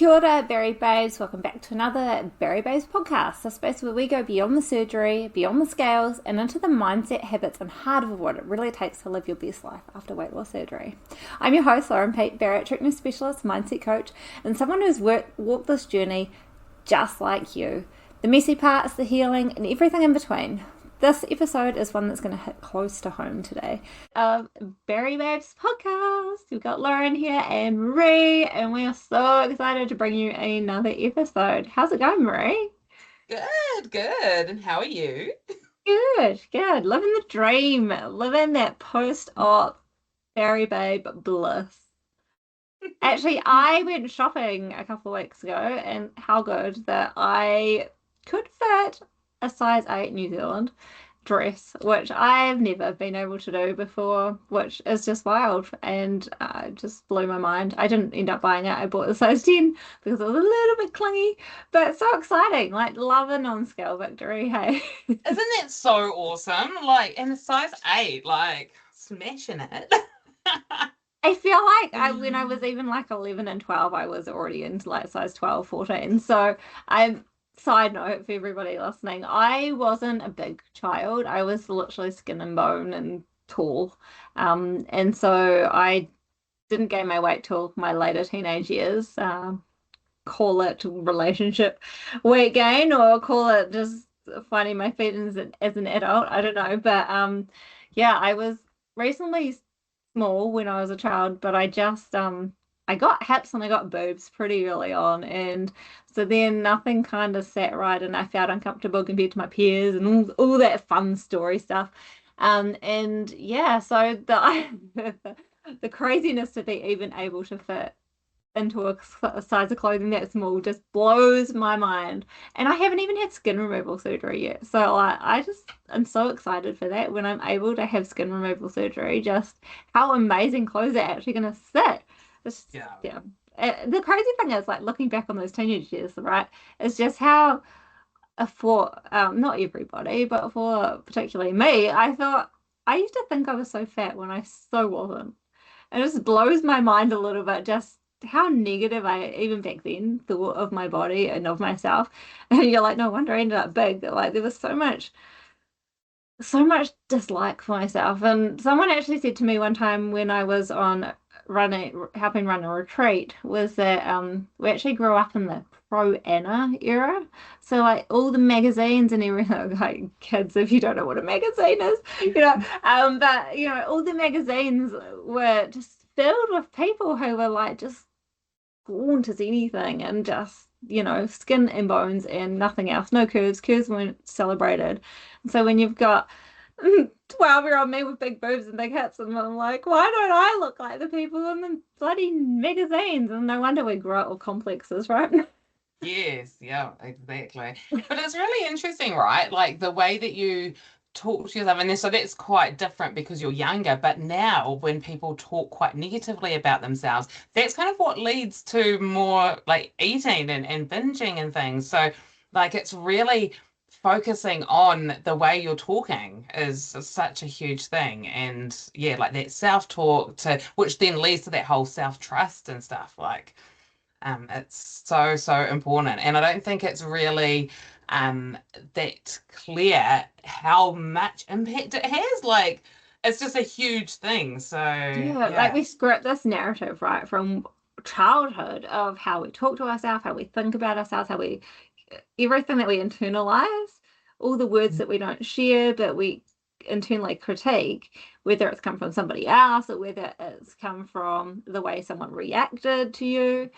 Kia ora, Berry Babes. Welcome back to another Berry Babes podcast, a space where we go beyond the surgery, beyond the scales, and into the mindset, habits, and heart of what it really takes to live your best life after weight loss surgery. I'm your host, Lauren Peat, bariatric nurse specialist, mindset coach, and someone who's walked this journey just like you. The messy parts, the healing, and everything in between. This episode is one that's going to hit close to home today. Berry Babes podcast. We've got Lauren here and Maree, and we are so excited to bring you another episode. How's it going, Maree? Good. And how are you? Good. Living the dream. Living that post-op Berry Babe bliss. Actually, I went shopping a couple of weeks ago, and how good that I could fit a size 8 New Zealand dress, which I've never been able to do before, which is just wild and just blew my mind. I didn't end up buying it. I bought the size 10 because it was a little bit clingy, but so exciting. Like, love a non-scale victory, hey? Isn't that so awesome? Like, and a size 8, like, smashing it. I feel like when I was even like 11 and 12, I was already into like size 12, 14. So side note for everybody listening, I wasn't a big child. I was literally skin and bone and tall. And so I didn't gain my weight till my later teenage years. Call it relationship weight gain or call it just finding my feet as an adult. I don't know. But yeah, I was recently small when I was a child, but I just I got hips and I got boobs pretty early on, and so then nothing kind of sat right, and I felt uncomfortable compared to my peers and all that fun story stuff. And yeah, so the craziness to be even able to fit into a size of clothing that small just blows my mind. And I haven't even had skin removal surgery yet. So I just am so excited for that when I'm able to have skin removal surgery, just how amazing clothes are actually going to sit. Yeah. The crazy thing is, like, looking back on those teenage years, right, is just how for not everybody, but for particularly me, I used to think I was so fat when I so wasn't. It just blows my mind a little bit, just how negative I even back then thought of my body and of myself. And you're like, no wonder I ended up big. Like, there was so much dislike for myself. And someone actually said to me one time when I was on helping run a retreat, was that we actually grew up in the pro Anna era. So like all the magazines and everything, like, kids, if you don't know what a magazine is, but all the magazines were just filled with people who were like just gaunt as anything and just skin and bones and nothing else. No curves. Curves weren't celebrated. So when you've got 12-year-old me with big boobs and big hips, and I'm like, why don't I look like the people in the bloody magazines? And no wonder we grow up with complexes, right? Yes, yeah, exactly. But it's really interesting, right? Like the way that you talk to yourself, and then so that's quite different because you're younger. But now, when people talk quite negatively about themselves, that's kind of what leads to more like eating and binging and things. So, like, it's really focusing on the way you're talking is such a huge thing. And yeah, like that self-talk to which then leads to that whole self-trust and stuff. Like, it's so important, and I don't think it's really that clear how much impact it has. Like, it's just a huge thing. So Yeah, like yeah. we script this narrative, right, from childhood of how we talk to ourselves, how we think about ourselves, everything that we internalize, all the words that we don't share, but we internally critique, whether it's come from somebody else or whether it's come from the way someone reacted to you.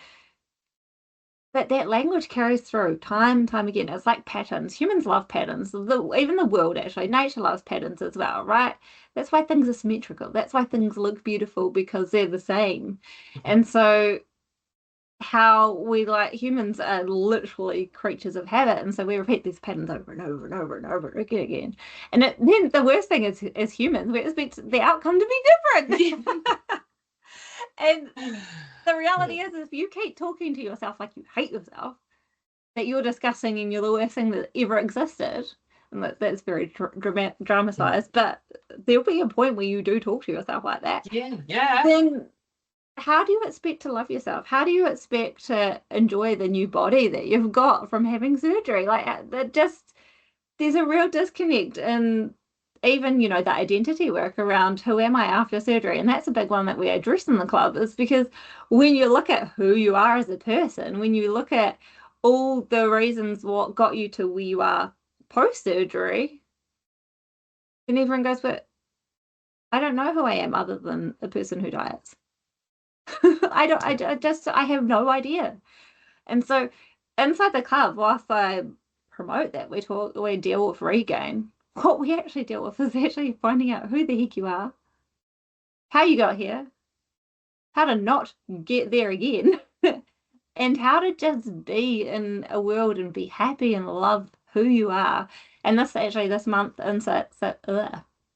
But that language carries through time and time again. It's like patterns. Humans love patterns. Even the world, actually, nature loves patterns as well, right? That's why things are symmetrical. That's why things look beautiful, because they're the same. And so how we, like, humans are literally creatures of habit, and so we repeat these patterns over and over and over and over again. And then the worst thing is, as humans, we expect the outcome to be different. And the reality is, if you keep talking to yourself like you hate yourself, that you're disgusting and you're the worst thing that ever existed, and that's very dramatized, but there'll be a point where you do talk to yourself like that. Yeah. Then how do you expect to love yourself? How do you expect to enjoy the new body that you've got from having surgery? Like that just there's a real disconnect in even, the identity work around who am I after surgery. And that's a big one that we address in the club is because when you look at who you are as a person, when you look at all the reasons what got you to where you are post-surgery, then everyone goes, but I don't know who I am other than a person who diets. I have no idea. And so inside the club, whilst I promote that, we deal with regain. What we actually deal with is actually finding out who the heck you are, how you got here, how to not get there again, and how to just be in a world and be happy and love who you are. And this month inside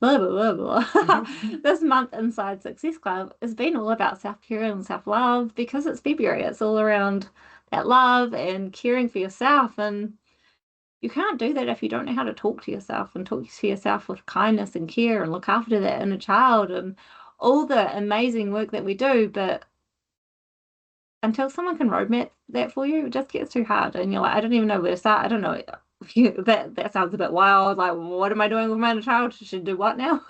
blah, blah, blah, blah. This month inside Success Club has been all about self-care and self-love because it's February. It's all around that love and caring for yourself. And you can't do that if you don't know how to talk to yourself and talk to yourself with kindness and care and look after that inner child and all the amazing work that we do. But until someone can roadmap that for you, it just gets too hard. And you're like, I don't even know where to start. I don't know. That sounds a bit wild. Like, what am I doing with my inner child? Should do what now?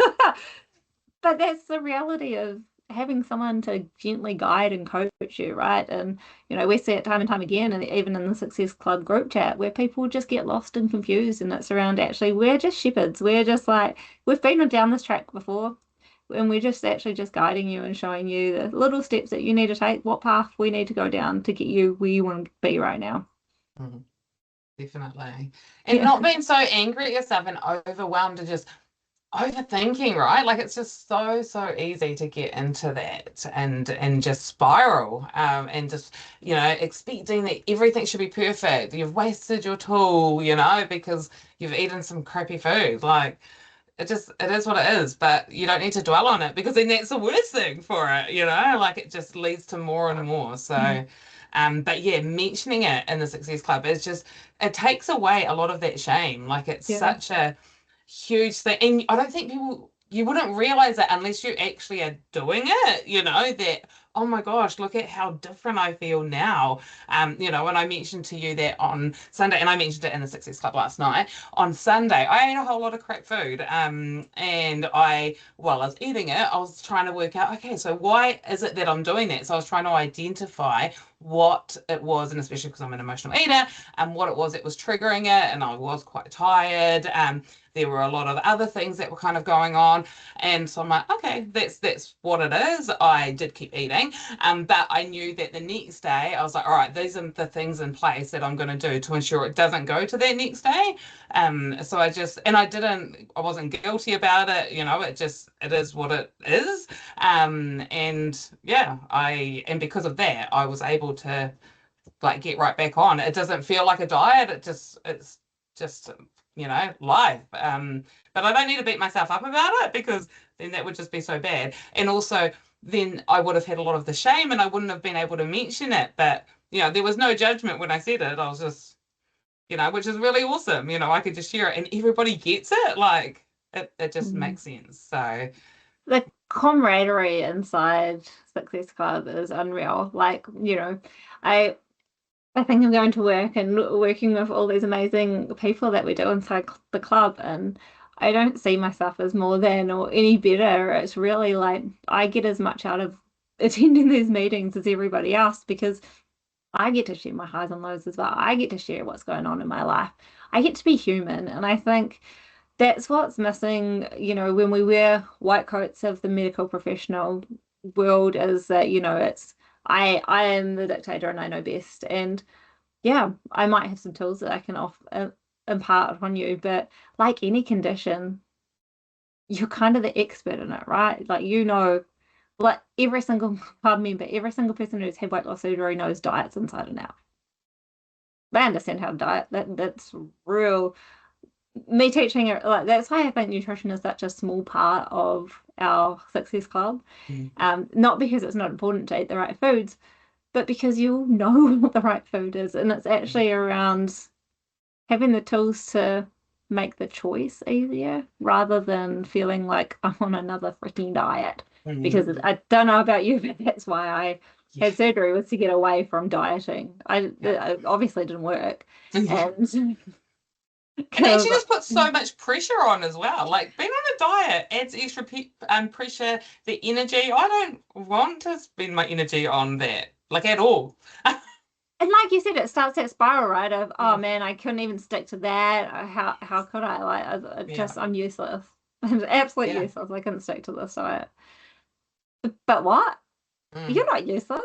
But that's the reality of having someone to gently guide and coach you, right? And we see it time and time again, and even in the Success Club group chat, where people just get lost and confused, and it's around actually we're just shepherds. We're just like we've been down this track before, and we're just actually just guiding you and showing you the little steps that you need to take, what path we need to go down to get you where you want to be right now. Mhm. Definitely. And Yeah. not being so angry at yourself and overwhelmed and just overthinking, right? Like it's just so easy to get into that and just spiral and just expecting that everything should be perfect. You've wasted your tool, because you've eaten some crappy food. Like it is what it is, but you don't need to dwell on it because then that's the worst thing for it, like it just leads to more and more. So but yeah, mentioning it in the Success Club is just it takes away a lot of that shame. Like it's Yeah. such a huge thing. And I don't think you wouldn't realize it unless you actually are doing it, that, oh my gosh, look at how different I feel now. When I mentioned to you that on Sunday, and I mentioned it in the Success Club last night, on Sunday, I ate a whole lot of crap food. And while I was eating it, I was trying to work out, okay, so why is it that I'm doing that? So I was trying to identify what it was, and especially because I'm an emotional eater, and what it was that was triggering it, and I was quite tired. There were a lot of other things that were kind of going on, and so I'm like, okay, that's what it is. I did keep eating, but I knew that the next day I was like, all right, these are the things in place that I'm going to do to ensure it doesn't go to that next day. So I wasn't guilty about it. It is what it is. And yeah, and because of that, I was able to like get right back on. It doesn't feel like a diet. It's just life. But I don't need to beat myself up about it because then that would just be so bad. And also then I would have had a lot of the shame and I wouldn't have been able to mention it. But there was no judgment when I said it. I was just, which is really awesome. I could just share it and everybody gets it. Like it just Mm. makes sense. So The camaraderie inside Success Club is unreal. Like, I I think I'm going to work and working with all these amazing people that we do inside the club, and I don't see myself as more than or any better. It's really like I get as much out of attending these meetings as everybody else because I get to share my highs and lows as well. I get to share what's going on in my life. I get to be human, and I think that's what's missing, when we wear white coats of the medical professional world is that, it's I am the dictator and I know best. And yeah, I might have some tools that I can impart on you, but like any condition, you're kind of the expert in it, right? Like like every single club member, every single person who's had weight loss surgery knows diets inside and out. They understand how to diet. That's real. Me teaching it, like that's why I think nutrition is such a small part of our Success Club. mm, Not because it's not important to eat the right foods, but because you know what the right food is, and it's actually around having the tools to make the choice easier rather than feeling like I'm on another freaking diet. because I don't know about you, but that's why I Yeah. had surgery, was to get away from dieting. It obviously didn't work. Yeah. And And actually because just puts so much pressure on as well. Like being on a diet adds extra pressure, the energy. I don't want to spend my energy on that, like at all. and like you said, it starts that spiral, right? Of, oh Mm, man, I couldn't even stick to that. How could I? Like, yeah. I'm useless. I'm absolutely Yeah. useless. I couldn't stick to this diet. But what? Mm, You're not useless.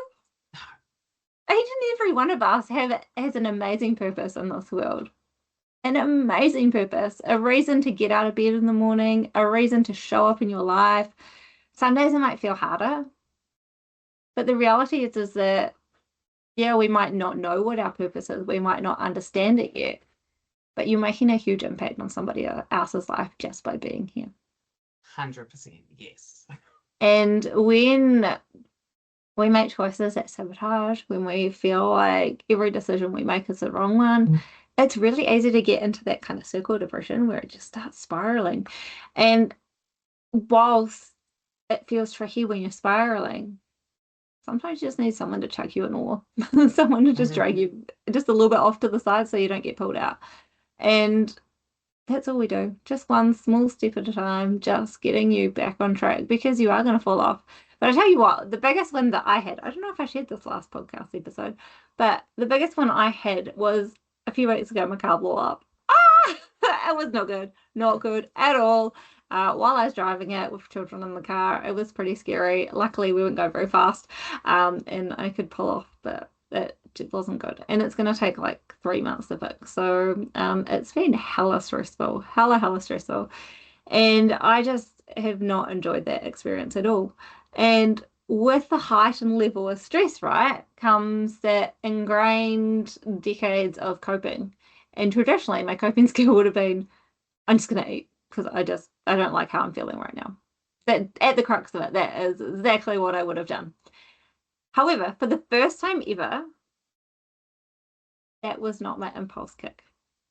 Each and every one of us has an amazing purpose in this world. An amazing purpose, a reason to get out of bed in the morning, a reason to show up in your life. Some days it might feel harder, but the reality is that, yeah, we might not know what our purpose is. We might not understand it yet, but you're making a huge impact on somebody else's life just by being here. 100%. Yes. And when we make choices that sabotage, when we feel like every decision we make is the wrong one, it's really easy to get into that kind of circle of depression where it just starts spiraling. And whilst it feels tricky when you're spiraling, sometimes you just need someone to chuck you in oar, someone to just drag you just a little bit off to the side so you don't get pulled out. And that's all we do. Just one small step at a time, just getting you back on track because you are going to fall off. But I tell you what, the biggest one that I had, I don't know if I shared this last podcast episode, but the biggest one I had was a few weeks ago, my car blew up. Ah! It was not good. Not good at all. While I was driving it with children in the car, it was pretty scary. Luckily, we wouldn't go very fast, and I could pull off, but it wasn't good. And it's going to take like 3 months to fix. So it's been hella stressful, hella stressful. And I just have not enjoyed that experience at all. And with the heightened level of stress, right, comes that ingrained decades of coping. And traditionally, my coping skill would have been, I'm just going to eat because I don't like how I'm feeling right now. That at the crux of it, that is exactly what I would have done. However, for the first time ever, that was not my impulse kick.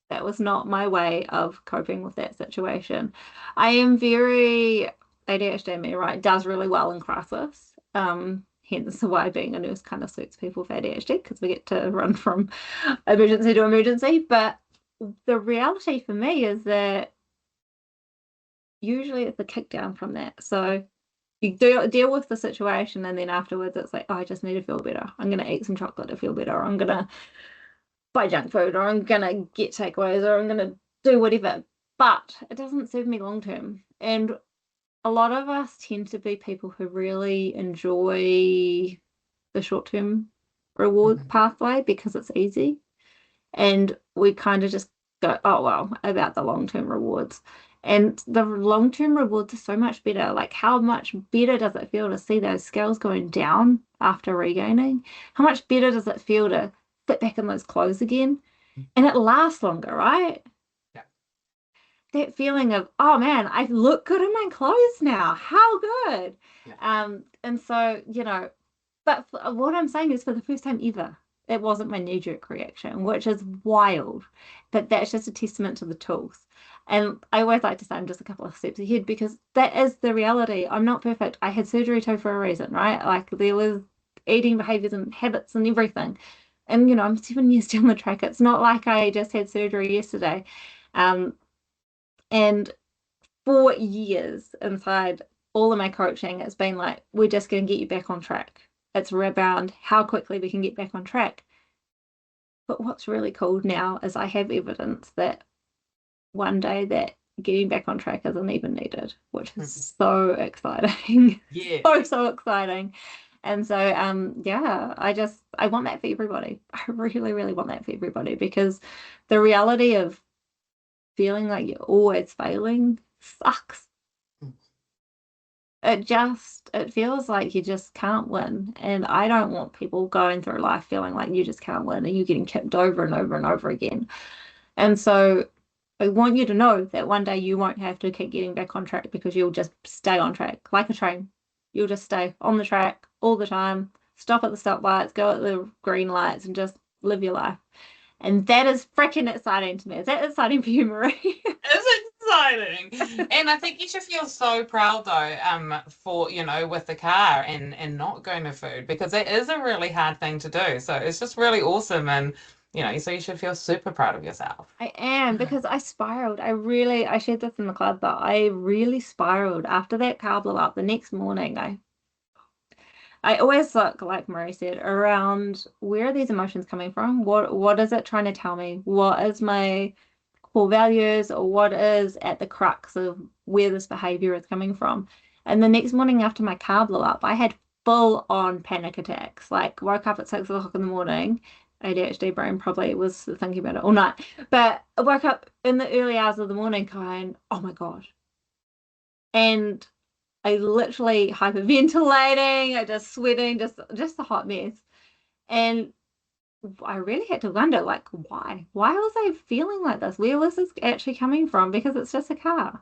That was not my way of coping with that situation. I am very ADHD, me, right? Does really well in crisis. Hence why being a nurse kind of suits people with ADHD because we get to run from emergency to emergency. But the reality for me is that usually it's a kick down from that. So you deal with the situation and then afterwards it's like, oh, I just need to feel better. I'm going to eat some chocolate to feel better. Or I'm going to buy junk food or I'm going to get takeaways or I'm going to do whatever. But it doesn't serve me long term. And a lot of us tend to be people who really enjoy the short term reward pathway because it's easy. And we kind of just go, oh, well, about the long term rewards. And the long term rewards are so much better. Like, how much better does it feel to see those scales going down after regaining? How much better does it feel to fit back in those clothes again? And it lasts longer, right? Yeah. That feeling of, oh man, I look good in my clothes now. How good. Yeah. And so, but what I'm saying is for the first time ever, it wasn't my knee-jerk reaction, which is wild. But that's just a testament to the tools. And I always like to say I'm just a couple of steps ahead because that is the reality. I'm not perfect. I had surgery too for a reason, right? Like there was eating behaviors and habits and everything. And I'm 7 years down the track. It's not like I just had surgery yesterday. Um, and for years inside all of my coaching, it's been like, we're just going to get you back on track. It's around how quickly we can get back on track. But what's really cool now is I have evidence that one day that getting back on track isn't even needed, which is so exciting. Yeah. So exciting. And so, yeah, I want that for everybody. I really, really want that for everybody because the reality of feeling like you're always failing sucks. It feels like you just can't win. And I don't want people going through life feeling like you just can't win and you're getting kicked over and over and over again. And so I want you to know that one day you won't have to keep getting back on track because you'll just stay on track like a train. You'll just stay on the track all the time, stop at the stoplights, go at the green lights, and just live your life. And that is freaking exciting to me. Is that exciting for you, Maree? It's exciting. And I think you should feel so proud though, for, with the car and not going to food, because it is a really hard thing to do. So it's just really awesome. And, so you should feel super proud of yourself. I am, because I spiraled. I shared this in the club, but I really spiraled after that car blew up. The next morning, I always look, like Marie said, around where are these emotions coming from? What is it trying to tell me? What is my core values, or what is at the crux of where this behavior is coming from? And the next morning after my car blew up, I had full on panic attacks. Like, woke up at 6 o'clock in the morning. ADHD brain probably was thinking about it all night. But I woke up in the early hours of the morning going, oh my God. And I literally hyperventilating, I just sweating, just a hot mess. And I really had to wonder, like, why? Why was I feeling like this? Where was this actually coming from? Because it's just a car.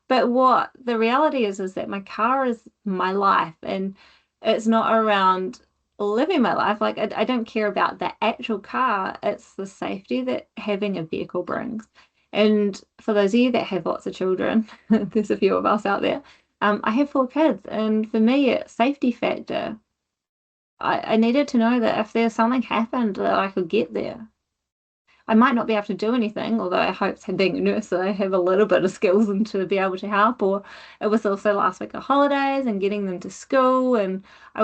But what the reality is that my car is my life, and it's not around living my life. Like, I don't care about the actual car. It's the safety that having a vehicle brings. And for those of you that have lots of children, there's a few of us out there. I have 4 kids, and for me, it's safety factor. I needed to know that if there's something happened, that I could get there. I might not be able to do anything, although I hope being a nurse that I have a little bit of skills and to be able to help. Or it was also last week of holidays and getting them to school, and my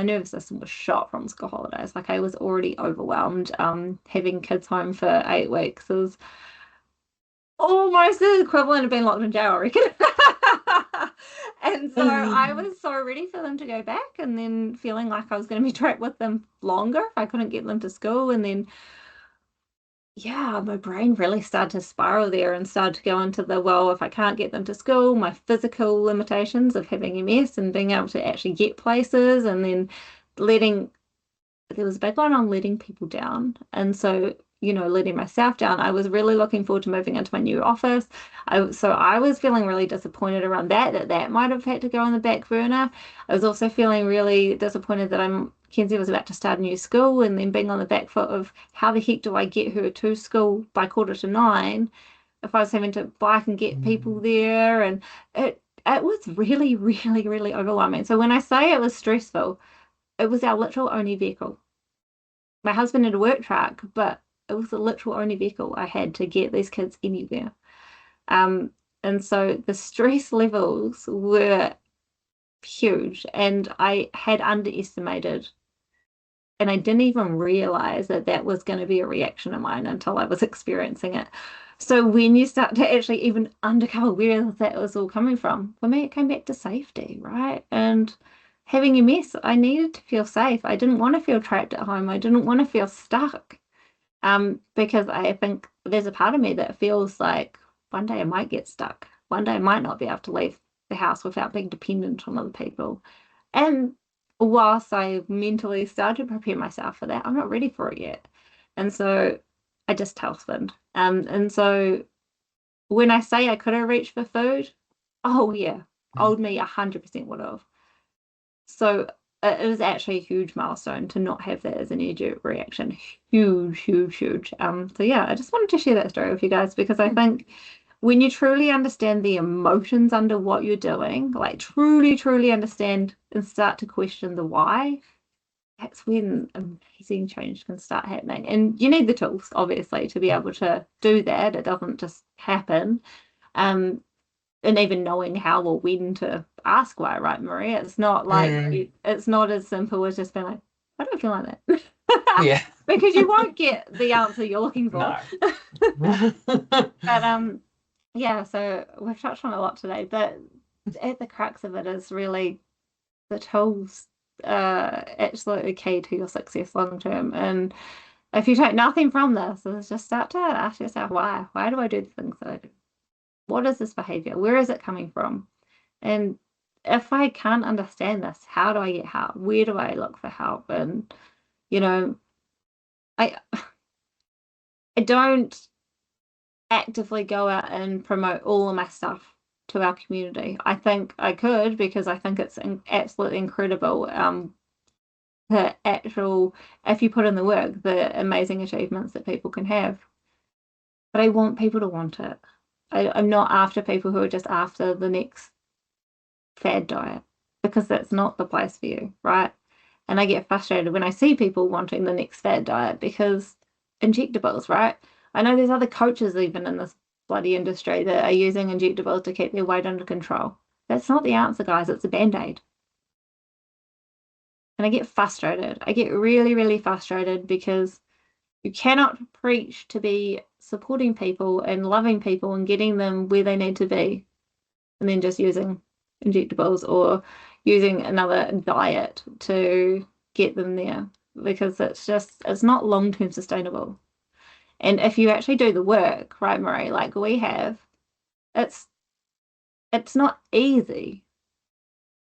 nervous system was shot from school holidays. Like, I was already overwhelmed. Having kids home for 8 weeks is almost the equivalent of being locked in jail, I reckon. And so I was so ready for them to go back, and then feeling like I was going to be trapped with them longer if I couldn't get them to school. And then, yeah, my brain really started to spiral there and started to go into well, if I can't get them to school, my physical limitations of having MS and being able to actually get places, and then there was a big one on letting people down. And so, letting myself down. I was really looking forward to moving into my new office. So I was feeling really disappointed around that might have had to go on the back burner. I was also feeling really disappointed that Kenzie was about to start a new school, and then being on the back foot of how the heck do I get her to school by 8:45 if I was having to bike and get people there. And it was really, really, really overwhelming. So when I say it was stressful, it was our literal only vehicle. My husband had a work truck, but it was the literal only vehicle I had to get these kids anywhere. And so the stress levels were huge, and I had underestimated, and I didn't even realize that was going to be a reaction of mine until I was experiencing it. So when you start to actually even uncover where that was all coming from, for me, it came back to safety, right? And having a mess, I needed to feel safe. I didn't want to feel trapped at home. I didn't want to feel stuck. Because I think there's a part of me that feels like one day I might get stuck. One day I might not be able to leave the house without being dependent on other people. And whilst I mentally started to prepare myself for that, I'm not ready for it yet. And so I just tailspinned. And so when I say I could have reached for food, oh yeah, old me 100% would have. So it was actually a huge milestone to not have that as an knee-jerk reaction. Huge, huge, huge. So yeah, I just wanted to share that story with you guys, because I think when you truly understand the emotions under what you're doing, like truly, truly understand and start to question the why, that's when amazing change can start happening. And you need the tools, obviously, to be able to do that. It doesn't just happen. And even knowing how or when to ask why, right, Maria? It's not like it's not as simple as just being like, I don't feel like that. Yeah. Because you won't get the answer you're looking for. No. But yeah, so we've touched on a lot today, but at the crux of it is really the tools absolutely key to your success long term. And if you take nothing from this, is just start to ask yourself why. Why do I do the things that I do? What is this behavior? Where is it coming from? And if I can't understand this, how do I get help? Where do I look for help? And I don't actively go out and promote all of my stuff to our community. I think I could, because I think it's absolutely incredible. If you put in the work, the amazing achievements that people can have. But I want people to want it. I'm not after people who are just after the next fad diet because that's not the place for you, right? And I get frustrated when I see people wanting the next fad diet because injectables, right? I know there's other coaches even in this bloody industry that are using injectables to keep their weight under control. That's not the answer, guys. It's a band-aid. And I get frustrated. I get really, really frustrated because you cannot preach to be supporting people and loving people and getting them where they need to be and then just using injectables or using another diet to get them there because it's not long-term sustainable. And if you actually do the work, right, Marie, like we have, it's it's not easy.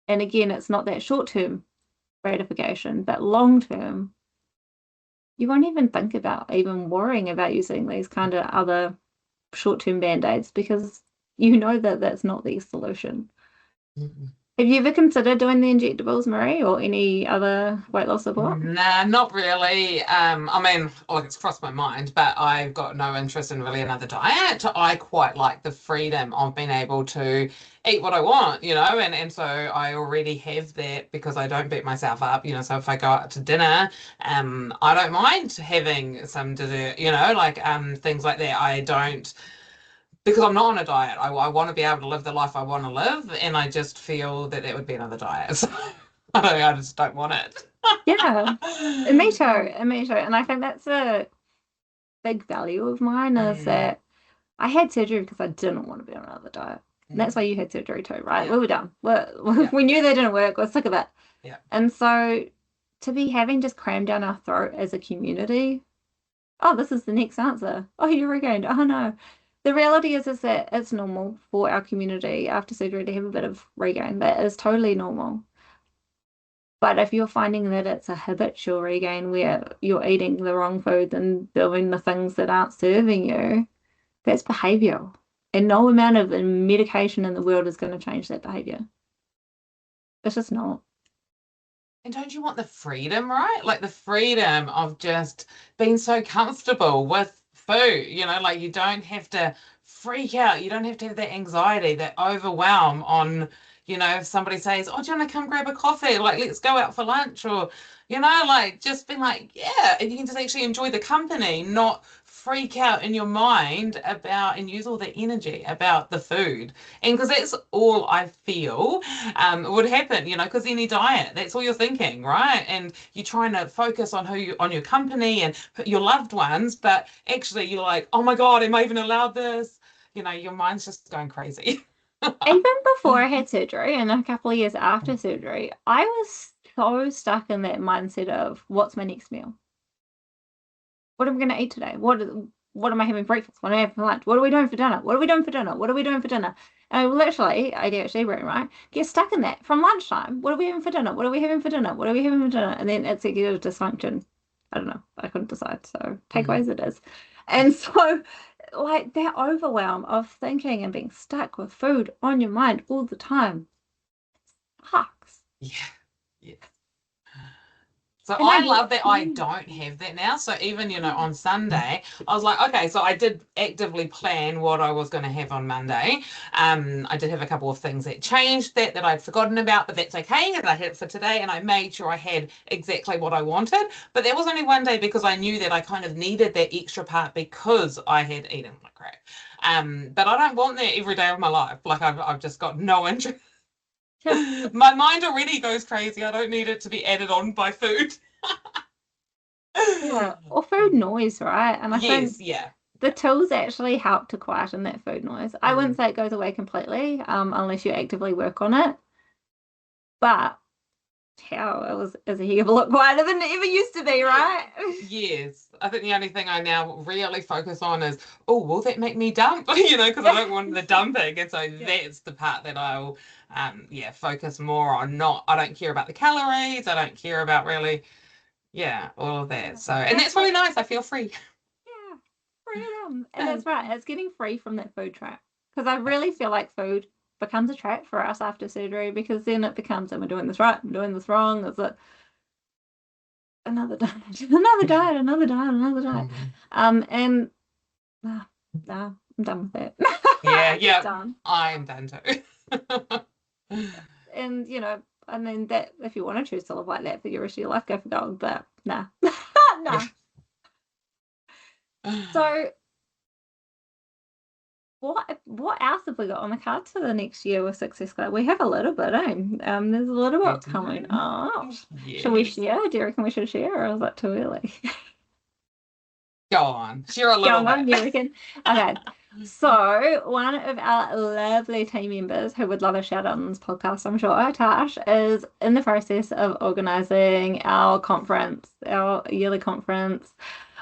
And again, it's not that short-term gratification, but long-term, you won't even think about even worrying about using these kind of other short-term band-aids because you know that that's not the solution. Mhm. Have you ever considered doing the injectables, Marie, or any other weight loss support? Nah, not really. I mean, like it's crossed my mind, but I've got no interest in really another diet. I quite like the freedom of being able to eat what I want, and so I already have that because I don't beat myself up, so if I go out to dinner, I don't mind having some dessert, like things like that. I don't because I'm not on a diet. I want to be able to live the life I want to live, and I just feel that that would be another diet. So I just don't want it. Yeah, and me too, and me too. And I think that's a big value of mine is Mm, that I had surgery because I didn't want to be on another diet. And that's why mm, you had surgery too, right? yeah, We were done. yeah, We knew they didn't work. We're sick of it. yeah. And so to be having just crammed down our throat as a community, oh, this is the next answer. Oh, you regained. Oh no. The reality is that it's normal for our community after surgery to have a bit of regain. That is totally normal. But if you're finding that it's a habitual regain where you're eating the wrong foods and doing the things that aren't serving you, that's behavioral. And no amount of medication in the world is going to change that behavior. It's just not. And don't you want the freedom, right? Like the freedom of just being so comfortable with food, like you don't have to freak out. You don't have to have that anxiety, that overwhelm on, if somebody says, "Oh, do you want to come grab a coffee? Like, let's go out for lunch," or, like just being like, yeah, and you can just actually enjoy the company, not freak out in your mind about and use all the energy about the food. And because that's all I feel would happen, because any diet, that's all you're thinking, right? And you're trying to focus on on your company and your loved ones, but actually you're like, oh my God, am I even allowed this? Your mind's just going crazy. Even before I had surgery and a couple of years after surgery, I was so stuck in that mindset of what's my next meal? What am I going to eat today? What am I having for breakfast? What am I having for lunch? What are we doing for dinner? What are we doing for dinner? What are we doing for dinner? And I literally, ADHD brain, right? Get stuck in that from lunchtime. What are we having for dinner? What are we having for dinner? What are we having for dinner? And then it's executive dysfunction. I don't know. I couldn't decide. So Mm. takeaways it is. And so, like that overwhelm of thinking and being stuck with food on your mind all the time sucks. Yeah. Yeah. So And I I get, love that I yeah. don't have that now. So even, on Sunday, I was like, okay, so I did actively plan what I was going to have on Monday. I did have a couple of things that changed that I'd forgotten about, but that's okay. And I had it for today and I made sure I had exactly what I wanted. But there was only one day because I knew that I kind of needed that extra part because I had eaten like crap. But I don't want that every day of my life. Like I've just got no interest. My mind already goes crazy. I don't need it to be added on by food. Yeah, or food noise, right? And I think Yes, yeah, the yeah. tools actually help to quieten that food noise. I wouldn't Mm. say it goes away completely, unless you actively work on it. But hell, it was a heck of a lot quieter than it ever used to be, right? Yes, I think the only thing I now really focus on is, oh, will that make me dump? Because I Yeah. don't want the dumping, and so Yeah. that's the part that I'll, yeah, focus more on. Not, I don't care about the calories. I don't care about really, yeah, all of that. Yeah. So, and That's that's really what, nice. I feel free. yeah, freedom. And Yeah. that's right. It's getting free from that food trap. Because I really feel like food becomes a trap for us after surgery because then it becomes, am I doing this right? Am I doing this wrong? Is it another diet, another diet, another diet, another diet? Mhm. And nah, nah. I'm done with it. Yeah. Done. I'm done too. And I mean that if you want to choose to live like that for your rest of your life, go for gold. But nah, nah. So what else have we got on the cards for the next year with Success Club? We have a little bit, eh? There's a little bit coming up. Should we Yes. share? Do you reckon we should share, or is that too early? Go on. Share a little Going on, bit. you reckon? Okay. So one of our lovely team members who would love a shout out on this podcast, I'm sure, Tash, is in the process of organising our conference, our yearly conference,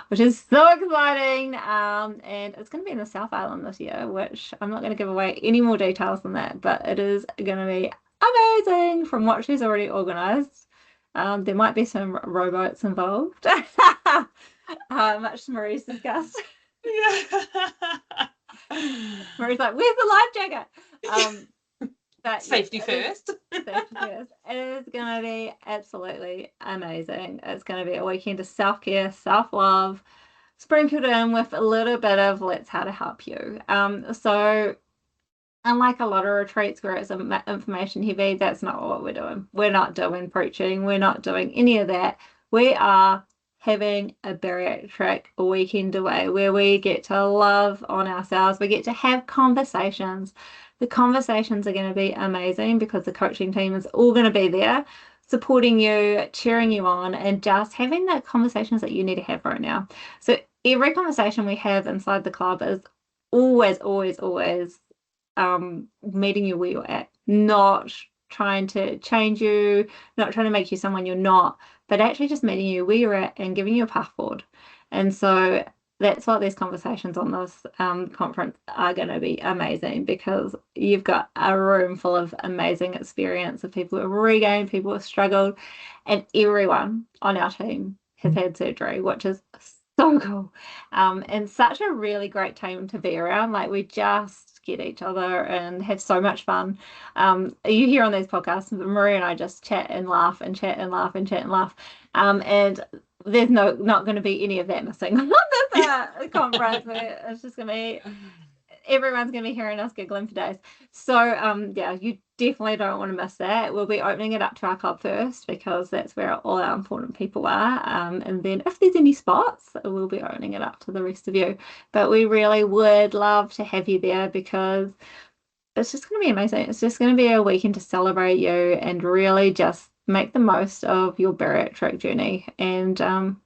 which is so exciting. And it's going to be in the South Island this year, which I'm not going to give away any more details than that, but it is going to be amazing from what she's already organised. There might be some rowboats involved, much to Marie's disgust. Yeah. Marie's like, "Where's the life jacket?" But Safety first. Safety first. It is going to be absolutely amazing. It's going to be a weekend of self-care, self-love, sprinkled in with a little bit of let's how to help you. So unlike a lot of retreats where it's information heavy, that's not what we're doing. We're not doing preaching. We're not doing any of that. We are having a bariatric weekend away where we get to love on ourselves. We get to have conversations. The conversations are going to be amazing because the coaching team is all going to be there supporting you, cheering you on, and just having the conversations that you need to have right now. So every conversation we have inside the club is always meeting you where you're at, not trying to change you, not trying to make you someone you're not, but actually just meeting you where you're at and giving you a path forward. And so that's what these conversations on this conference are going to be amazing, because you've got a room full of amazing experience of people who have regained, people who have struggled, and everyone on our team has had surgery, which is so cool. And such a really great team to be around. Like, we just get each other and have so much fun. You hear on these podcasts, Maree and I just chat and laugh and chat and laugh and chat and laugh. And there's not going to be any of that missing on this conference. It's just going to be, everyone's going to be hearing us giggling for days. So yeah, you definitely don't want to miss that. We'll be opening it up to our club first because that's where all our important people are. And then if there's any spots, we'll be opening it up to the rest of you. But we really would love to have you there because it's just going to be amazing. It's just going to be a weekend to celebrate you and really just make the most of your bariatric journey and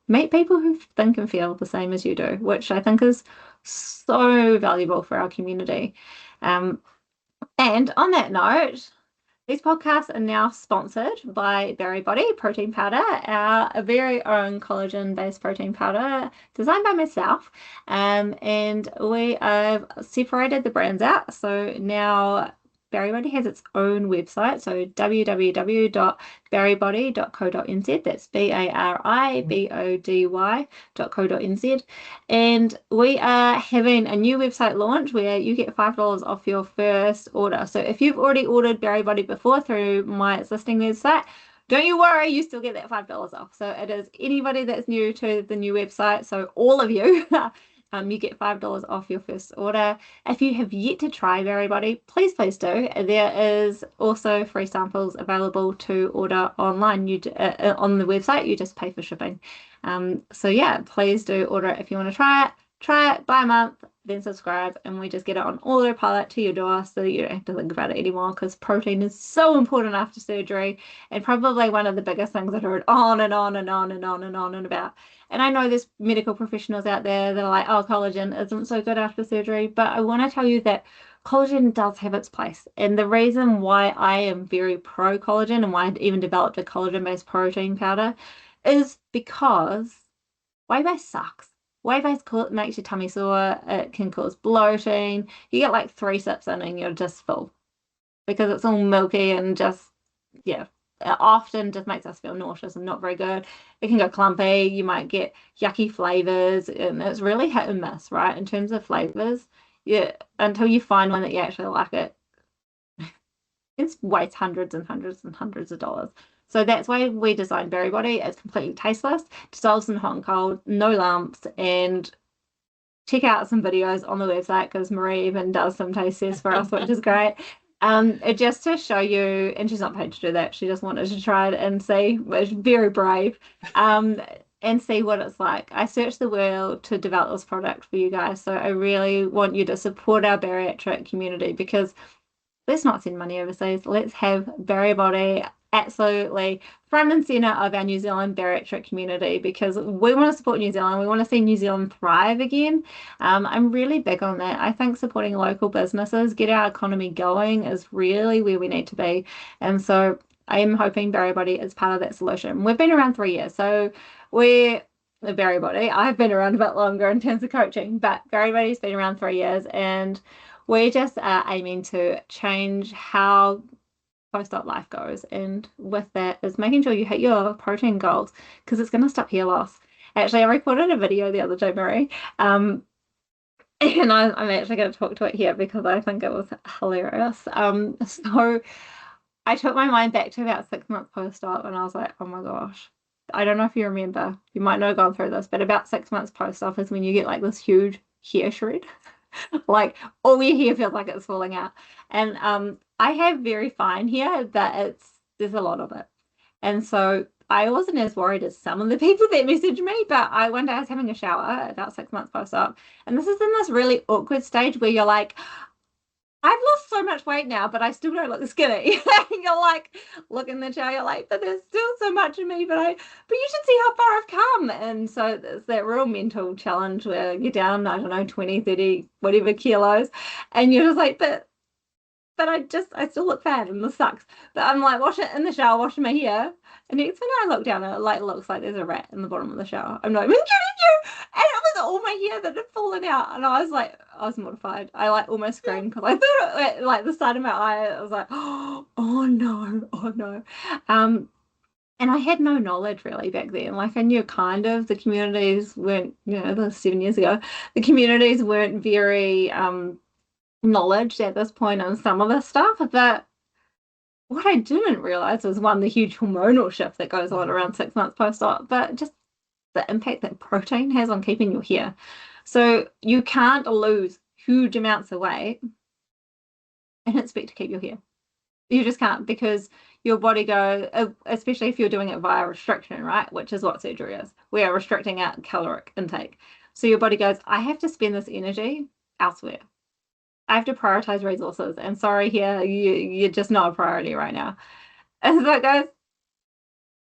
meet people who think and feel the same as you do, which I think is so valuable for our community. And on that note, these podcasts are now sponsored by Body Protein Powder, our very own collagen-based protein powder designed by myself. And we have separated the brands out. So now Body has its own website. So www.baribody.co.nz. That's BARIBODY.co.nz. And we are having a new website launch where you get $5 off your first order. So if you've already ordered Body before through my existing website, don't you worry, you still get that $5 off. So it is anybody that's new to the new website. So all of you, you get $5 off your first order. If you have yet to try Body, please do. There is also free samples available to order online. On the website, you just pay for shipping. So yeah, please do order it if you want to try it. Try it, buy a month, then subscribe, and we just get it on autopilot to your door so that you don't have to think about it anymore, because protein is so important after surgery and probably one of the biggest things that I heard on and on and on and on and on and about. And I know there's medical professionals out there that are like, oh, collagen isn't so good after surgery, but I want to tell you that collagen does have its place. And the reason why I am very pro collagen and why I even developed a collagen-based protein powder is because whey-based sucks. Whey-based makes your tummy sore. It can cause bloating. You get like 3 sips in and you're just full because it's all milky and just, yeah, it often just makes us feel nauseous and not very good. It can go clumpy. You might get yucky flavors, and it's really hit and miss, right? In terms of flavors, yeah, until you find one that you actually like it, it's worth hundreds and hundreds and hundreds of dollars. So that's why we designed Body. It's completely tasteless, dissolves in hot and cold, no lumps, and check out some videos on the website because Maree even does some taste tests for us, which is great. Just to show you, and she's not paid to do that. She just wanted to try it and see, which is very brave. And see what it's like. I searched the world to develop this product for you guys, so I really want you to support our bariatric community because let's not send money overseas. Let's have Bari absolutely front and center of our New Zealand bariatric community because we want to support New Zealand. We want to see New Zealand thrive again. I'm really big on that. I think supporting local businesses, get our economy going is really where we need to be. And so I'm hoping Barry is part of that solution. We've been around 3 years, so we're Barry. I've been around a bit longer in terms of coaching, but Barry's been around 3 years and we just are aiming to change how post-op life goes. And with that is making sure you hit your protein goals because it's going to stop hair loss. Actually, I recorded a video the other day, Maree, and I'm actually going to talk to it here because I think it was hilarious. So I took my mind back to about 6 months post-op and I was like, oh my gosh. I don't know if you remember, you might not have gone through this, but about 6 months post-op is when you get like this huge hair shred. Like all your hair feels like it's falling out. And I have very fine hair, but there's a lot of it. And so I wasn't as worried as some of the people that messaged me, but one day I was having a shower about 6 months post-op, and this is in this really awkward stage where you're like, I've lost so much weight now, but I still don't look skinny. You're like, look in the shower, you're like, but there's still so much of me, but you should see how far I've come. And so there's that real mental challenge where you're down, I don't know, 20, 30, whatever kilos. And you're just like, but I still look fat and this sucks. But I'm like, in the shower, washing my hair. And next thing I look down, it like looks like there's a rat in the bottom of the shower. I'm like, and it was all my hair that had fallen out. And I was mortified. I like almost screamed because I thought it, like the side of my eye, I was like, oh no, oh no. And I had no knowledge really back then. Like I knew kind of the communities weren't, this was 7 years ago, the communities weren't very knowledge at this point on some of this stuff, but what I didn't realize was one, the huge hormonal shift that goes on around 6 months post-op, but just the impact that protein has on keeping your hair. So you can't lose huge amounts of weight and expect to keep your hair. You just can't because your body goes, especially if you're doing it via restriction, right? Which is what surgery is. We are restricting our caloric intake. So your body goes, I have to spend this energy elsewhere. I have to prioritize resources. And sorry, here, you're just not a priority right now. And so it goes,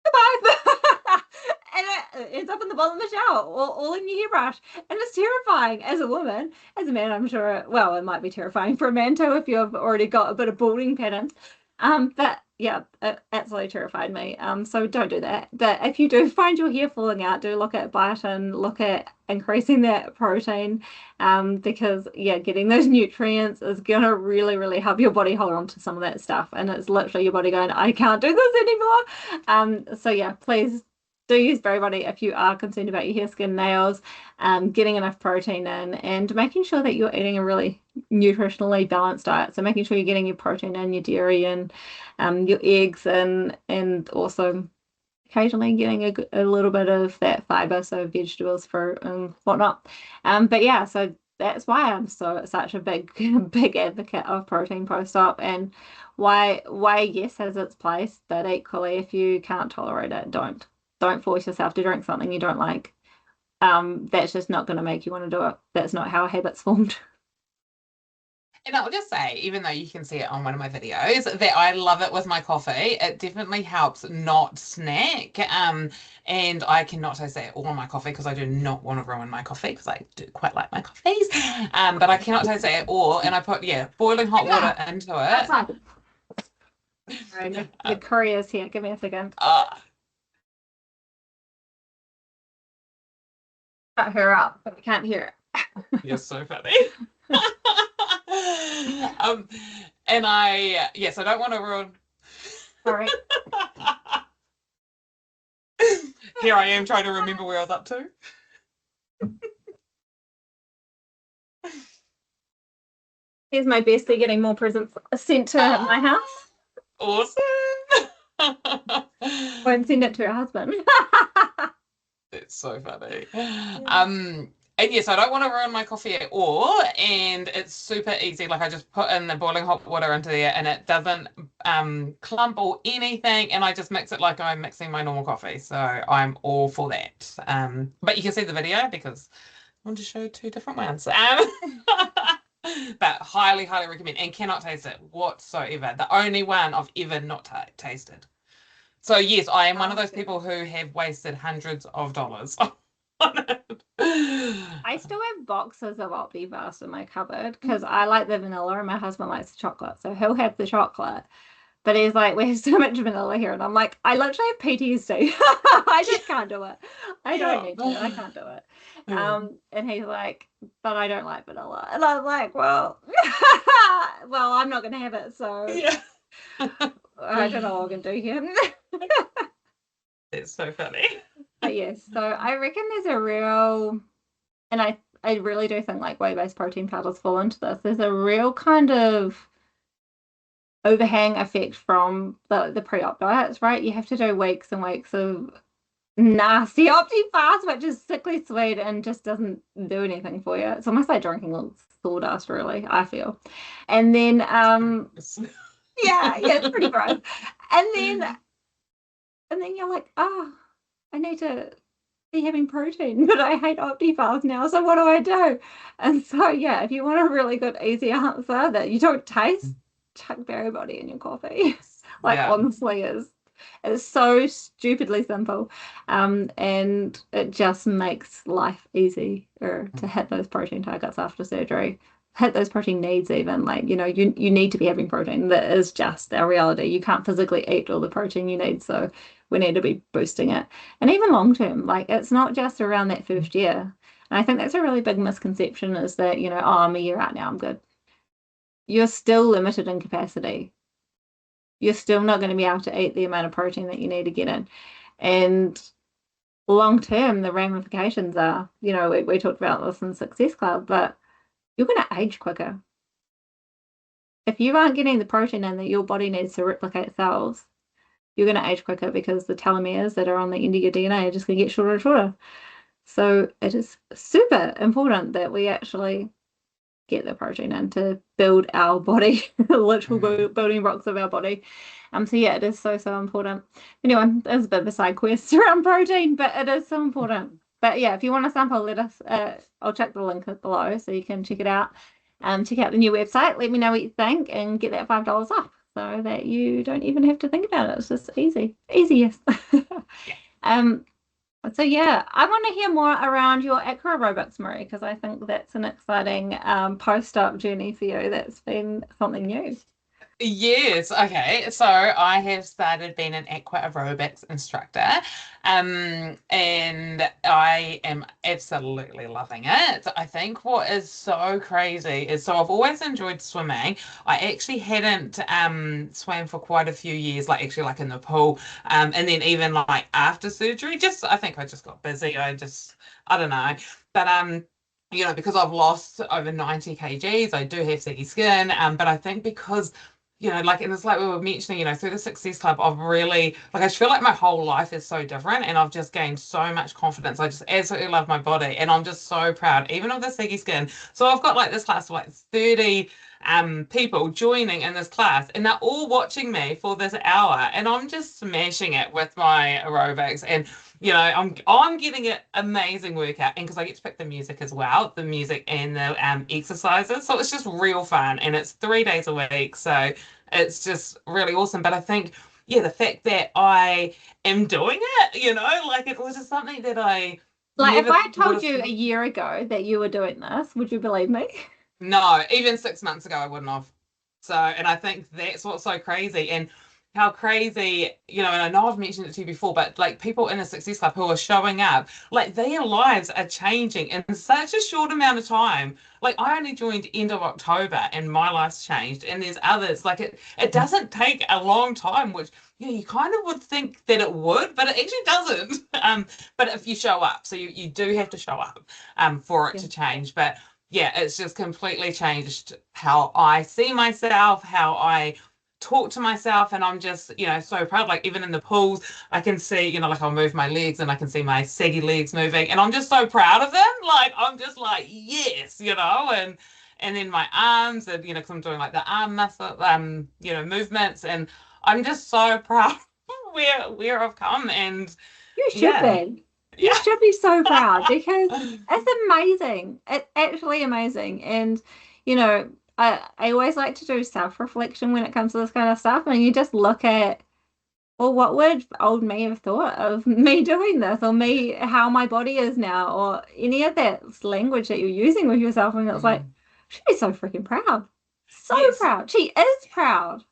goodbye. And it ends up in the bottom of the shower, all in your hairbrush. And it's terrifying as a woman. As a man, I'm sure, it might be terrifying for a man too if you've already got a bit of balding patterns. But yeah, it absolutely terrified me. So don't do that. But if you do find your hair falling out, do look at biotin, look at increasing that protein, because yeah, getting those nutrients is gonna really, really help your body hold on to some of that stuff. And it's literally your body going, I can't do this anymore. So yeah, please do use Berry Body if you are concerned about your hair, skin, nails, getting enough protein in, and making sure that you're eating a really nutritionally balanced diet. So making sure you're getting your protein in, your dairy and your eggs and also occasionally getting a little bit of that fiber, so vegetables, fruit and whatnot. But yeah, so that's why I'm such a big big advocate of protein post-op, and why yes has its place, but equally if you can't tolerate it, don't force yourself to drink something you don't like. That's just not going to make you want to do it. That's not how a habit's formed. And I'll just say, even though you can see it on one of my videos, that I love it with my coffee. It definitely helps not snack. And I cannot say it all on my coffee because I do not want to ruin my coffee because I do quite like my coffees. But I cannot say it all. And I put, boiling hot water into it. Right, the courier's here. Give me a second. Cut her up, but we can't hear it. You're so funny. And I don't want to ruin. Sorry. Here I am trying to remember where I was up to. Here's my bestie getting more presents sent to my house. Awesome. Won't send it to her husband. It's so funny. And yes, I don't want to ruin my coffee at all. And it's super easy. Like I just put in the boiling hot water into there and it doesn't clump or anything. And I just mix it like I'm mixing my normal coffee. So I'm all for that. But you can see the video because I want to show two different ones. But highly, highly recommend and cannot taste it whatsoever. The only one I've ever not tasted. So yes, I am one of those people who have wasted hundreds of dollars on it. I still have boxes of Optifast in my cupboard because I like the vanilla and my husband likes the chocolate. So he'll have the chocolate. But he's like, we have so much vanilla here. And I'm like, I literally have PTSD. I just can't do it. I don't need to. I can't do it. And he's like, but I don't like vanilla. And I'm like, well, well, I'm not going to have it. So I don't know what I'm going to do here. It's so funny. But yes, so I reckon there's a real, and I really do think like whey-based protein powders fall into this. There's a real kind of overhang effect from the pre-op diets, right? You have to do weeks and weeks of nasty Optifast, which is sickly sweet and just doesn't do anything for you. It's almost like drinking sawdust, really, I feel. And then yeah, it's pretty gross. And then you're like, oh, I need to be having protein, but I hate Optifast now, so what do I do? And so yeah, if you want a really good easy answer that you don't taste, chuck Berry Body in your coffee. Like honestly is so stupidly simple, and it just makes life easier to hit those protein targets after surgery, hit those protein needs. Even like you need to be having protein. That is just a reality. You can't physically eat all the protein you need, so we need to be boosting it. And even long term, like it's not just around that first year. And I think that's a really big misconception, is that oh, I'm a year out now, I'm good. You're still limited in capacity. You're still not going to be able to eat the amount of protein that you need to get in. And long term, the ramifications are, we talked about this in Success Club, but you're going to age quicker. If you aren't getting the protein in that your body needs to replicate cells, you're going to age quicker because the telomeres that are on the end of your DNA are just going to get shorter and shorter. So it is super important that we actually get the protein in to build our body, the literal building blocks of our body. So yeah, it is so important. Anyway, there's a bit of a side quest around protein, but it is so important. But yeah, if you want a sample, let us I'll check the link below so you can check it out. Check out the new website, let me know what you think, and get that $5 off so that you don't even have to think about it. It's just easy, yes. So yeah, I want to hear more around your aqua aerobics, Maree, because I think that's an exciting post-op journey for you. That's been something new. Yes, okay. So I have started being an aqua aerobics instructor, and I am absolutely loving it. I think what is so crazy is, so I've always enjoyed swimming. I actually hadn't swam for quite a few years, like actually like in the pool, and then even like after surgery, I think I just got busy. I don't know, but because I've lost over 90 kgs, I do have saggy skin, but I think because like, and it's like we were mentioning, through the Success Club, I've really, like, I feel like my whole life is so different and I've just gained so much confidence. I just absolutely love my body and I'm just so proud, even of the saggy skin. So I've got like this class of like 30 people joining in this class and they're all watching me for this hour and I'm just smashing it with my aerobics and I'm getting an amazing workout, and because I get to pick the music as well, the music and the exercises, so it's just real fun, and it's 3 days a week, so it's just really awesome. But I think, the fact that I am doing it, like it was just something that I like. If I told you a year ago that you were doing this, would you believe me? No, even 6 months ago, I wouldn't have. So, and I think that's what's so crazy. And how crazy, and I know I've mentioned it to you before, but like people in the Success Club who are showing up, like their lives are changing in such a short amount of time. Like I only joined end of October and my life's changed. And there's others, like it doesn't take a long time, which you kind of would think that it would, but it actually doesn't. But if you show up, so you do have to show up for it to change. But yeah, it's just completely changed how I see myself, how I talk to myself, and I'm just, so proud. Like even in the pools, I can see, like I'll move my legs and I can see my saggy legs moving, and I'm just so proud of them. Like I'm just like, yes, and then my arms, and because I'm doing like the arm muscle, movements, and I'm just so proud where I've come, and You should yeah, be. You yeah. should be so proud because it's amazing. It's actually amazing. And, you know, I always like to do self-reflection when it comes to this kind of stuff. And you just look at, well, what would old me have thought of me doing this, or me, how my body is now, or any of that language that you're using with yourself. And it's like, Mm. she'd be so freaking proud. So Yes. proud. She is proud.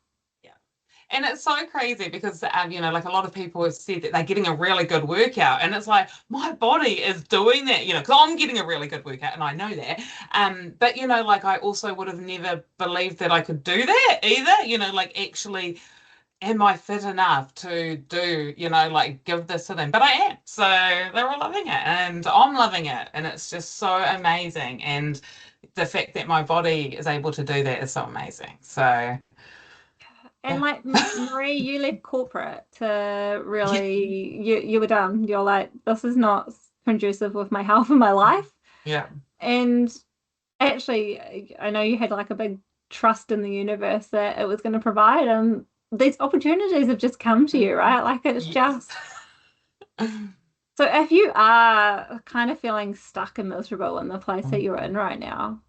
Yeah. And it's so crazy because, like a lot of people have said that they're getting a really good workout, and it's like my body is doing that, because I'm getting a really good workout, and I know that. But like I also would have never believed that I could do that either. Like actually, am I fit enough to do, like give this to them? But I am. So they're all loving it, and I'm loving it, and it's just so amazing. And the fact that my body is able to do that is so amazing. So. And Yeah. like Marie, you left corporate to really you were done. You're like, this is not conducive with my health and my life. Yeah. And actually, I know you had like a big trust in the universe that it was going to provide, and these opportunities have just come to you, right? Like it's Yes. just so if you are kind of feeling stuck and miserable in the place that you're in right now,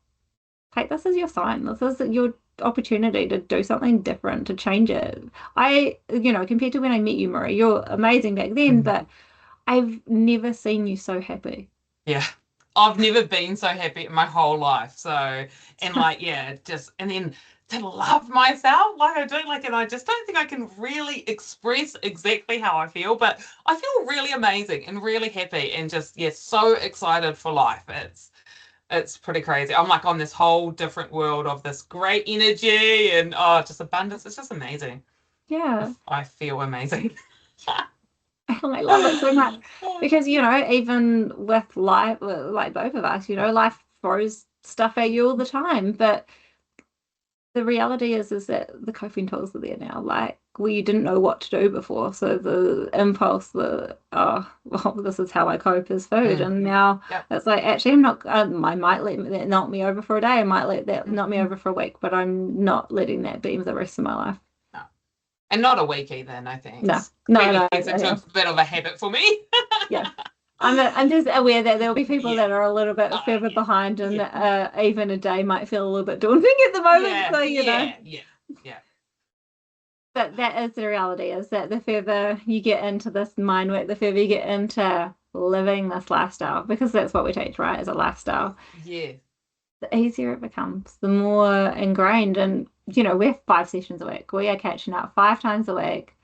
take this as your sign. This is your opportunity to do something different, to change it. Compared to when I met you, Marie, you're amazing back then, but I've never seen you so happy. Yeah. I've never been so happy in my whole life. So, and like, yeah, just, and then to love myself like I do, like, and I just don't think I can really express exactly how I feel, but I feel really amazing and really happy and just, yeah, so excited for life. It's pretty crazy. I'm like on this whole different world of this great energy and just abundance. It's just amazing. Yeah. I feel amazing. I love it so much because, even with life, like both of us, life throws stuff at you all the time. But the reality is that the coping tools are there now. Like we didn't know what to do before. So the impulse, well, this is how I cope is food. And now Yep. it's like, actually, I'm not, I might let that knock me over for a day. I might let that knock me over for a week, but I'm not letting that be the rest of my life. No. And not a week either, no No, thanks. no, Really no. gets into a bit of a habit for me. Yeah. I'm just aware that there'll be people Yeah. that are a little bit further Yeah. behind, and Yeah. even a day might feel a little bit daunting at the moment. Yeah. So, Yeah. Yeah. Yeah. but that is the reality, is that the further you get into this mind work, the further you get into living this lifestyle, because that's what we teach, right? As a lifestyle, Yeah. the easier it becomes, the more ingrained. And, we're 5 sessions a week. We are catching up 5 times a week.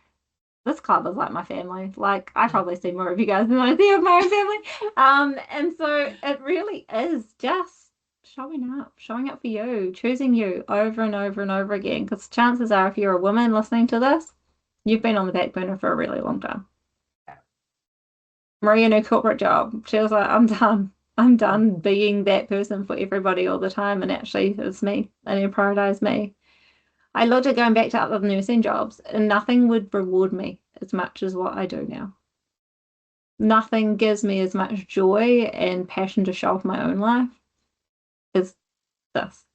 This club is like my family. Like I probably see more of you guys than I see of my own family. And so it really is just showing up for you, choosing you over and over and over again. Because chances are, if you're a woman listening to this, you've been on the back burner for a really long time. Maria, in her corporate job, she was like, I'm done. I'm done being that person for everybody all the time. And actually, it's me. I need to prioritize me. I looked at going back to other nursing jobs, and nothing would reward me as much as what I do now. Nothing gives me as much joy and passion to show off my own life as this.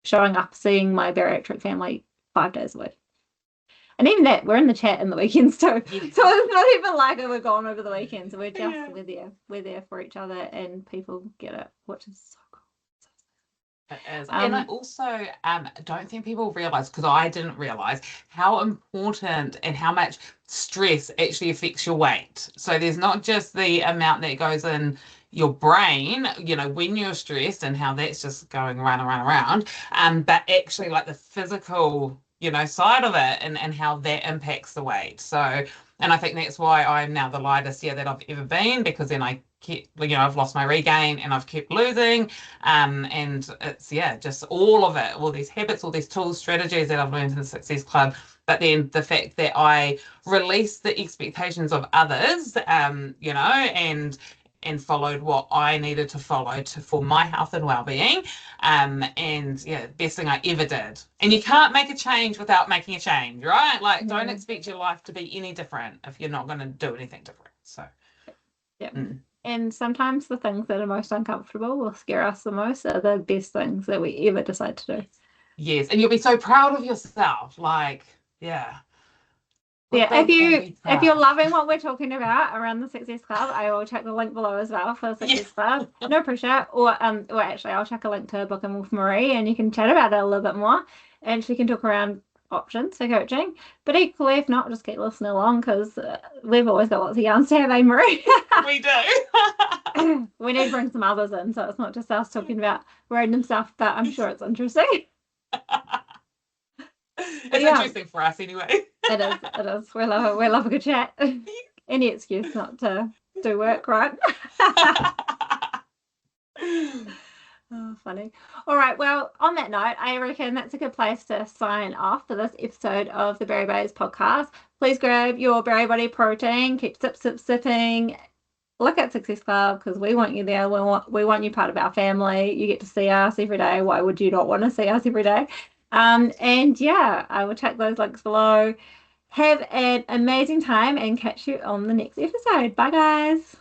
Showing up, seeing my bariatric family 5 days a week. And even that, we're in the chat in the weekends too. Yeah. So it's not even like we're gone over the weekends. We're just, Yeah. We're there for each other, and people get it, which is so cool. It is. And I also don't think people realize, because I didn't realize how important and how much stress actually affects your weight. So there's not just the amount that goes in your brain, when you're stressed and how that's just going around, but actually like the physical, side of it and how that impacts the weight. So, and I think that's why I'm now the lightest that I've ever been, because then I kept, I've lost my regain and I've kept losing. And it's, just all of it, all these habits, all these tools, strategies that I've learned in the Success Club. But then the fact that I released the expectations of others, and followed what I needed to follow for my health and well-being, And yeah, best thing I ever did. And you can't make a change without making a change, right? Like, don't expect your life to be any different if you're not going to do anything different. So, yeah. And sometimes the things that are most uncomfortable will scare us the most are the best things that we ever decide to do. Yes, and you'll be so proud of yourself. Like, yeah. Yeah, if you're loving what we're talking about around the Success Club, I will check the link below as well for the Success Club. No pressure. Or actually I'll check a link to book in with Maree and you can chat about it a little bit more and she can talk around options for coaching. But equally, if not, just keep listening along because we've always got lots of yarns to have, eh, Maree? We do. We need to bring some others in so it's not just us talking about random stuff, but I'm sure it's interesting. It's interesting for us anyway. It is. We love a good chat. Any excuse not to do work, right? Oh, funny. All right. Well, on that note, I reckon that's a good place to sign off for this episode of the Berry Bays podcast. Please grab your Berry Body protein. Keep sipping. Look at Success Club because we want you there. We want you part of our family. You get to see us every day. Why would you not want to see us every day? And yeah, I will check those links below. Have an amazing time and catch you on the next episode. Bye, guys.